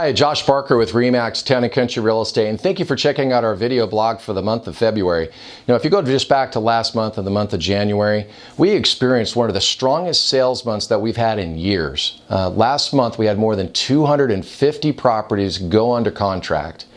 Hi, Josh Barker with RE/MAX Town & Country Real Estate, and thank you for checking out our video blog for the month of February. Now, if you go just back to last month and the month of January, we experienced one of the strongest sales months that we've had in years. Last month, we had more than 250 properties go under contract.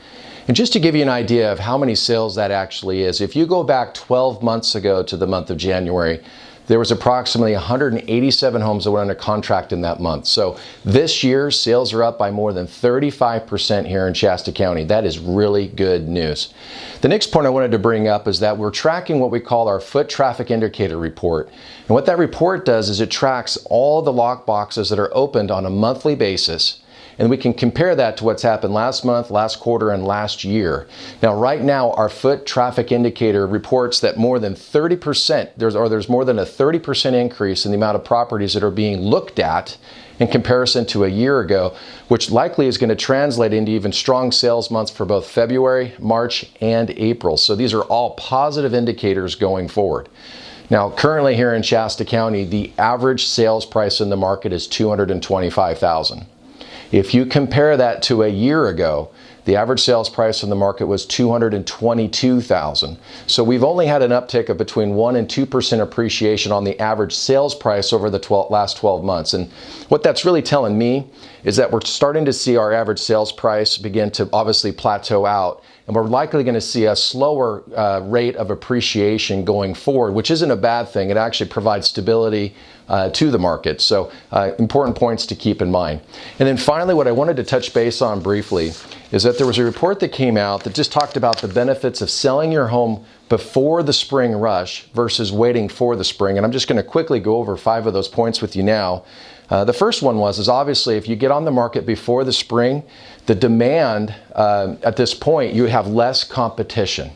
And just to give you an idea of how many sales that actually is, if you go back 12 months ago to the month of January, there was approximately 187 homes that went under contract in that month. So this year, sales are up by more than 35% here in Shasta County. That is really good news. The next point I wanted to bring up is that we're tracking what we call our foot traffic indicator report. And what that report does is it tracks all the lock boxes that are opened on a monthly basis. And we can compare that to what's happened last month, last quarter, and last year. Now, right now, our foot traffic indicator reports that more than 30%, there's more than a 30% increase in the amount of properties that are being looked at in comparison to a year ago, which likely is going to translate into even strong sales months for both February, March, and April. So these are all positive indicators going forward. Now, currently here in Shasta County, the average sales price in the market is $225,000. If you compare that to a year ago, the average sales price in the market was $222,000. So we've only had an uptick of between 1% and 2% appreciation on the average sales price over the last 12 months. And what that's really telling me is that we're starting to see our average sales price begin to obviously plateau out. And we're likely going to see a slower rate of appreciation going forward, which isn't a bad thing. It actually provides stability to the market. So important points to keep in mind. And then finally, what I wanted to touch base on briefly is that there was a report that came out that just talked about the benefits of selling your home before the spring rush versus waiting for the spring. And I'm just going to quickly go over 5 of those points with you now. The first one is obviously if you get on the market before the spring, the demand at this point, you have less competition.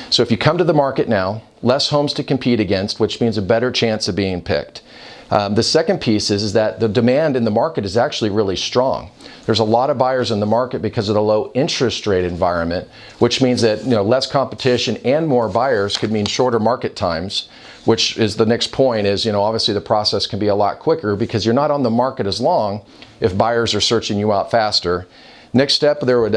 So if you come to the market now, less homes to compete against, which means a better chance of being picked. The second piece is that the demand in the market is actually really strong. There's a lot of buyers in the market because of the low interest rate environment, which means that less competition and more buyers could mean shorter market times, which is the next point is, obviously the process can be a lot quicker because you're not on the market as long if buyers are searching you out faster. Next step, there would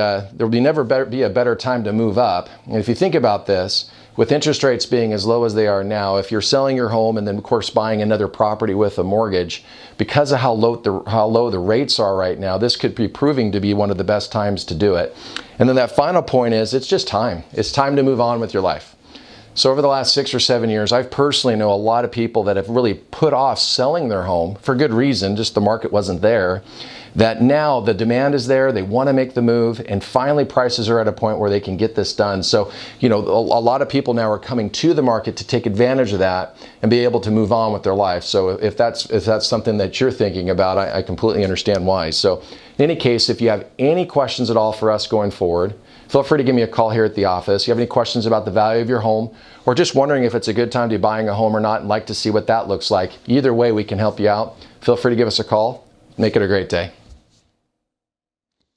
never be a better time to move up. And if you think about this, with interest rates being as low as they are now, if you're selling your home and then of course buying another property with a mortgage, because of how low the rates are right now, this could be proving to be one of the best times to do it. And then that final point is it's just time. It's time to move on with your life. So over the last 6 or 7 years, I personally know a lot of people that have really put off selling their home for good reason, just the market wasn't there, that now the demand is there, they want to make the move, and finally prices are at a point where they can get this done. So, a lot of people now are coming to the market to take advantage of that and be able to move on with their life. So if that's something that you're thinking about, I completely understand why. So in any case, if you have any questions at all for us going forward, feel free to give me a call here at the office. If you have any questions about the value of your home or just wondering if it's a good time to be buying a home or not and like to see what that looks like, either way we can help you out. Feel free to give us a call. Make it a great day.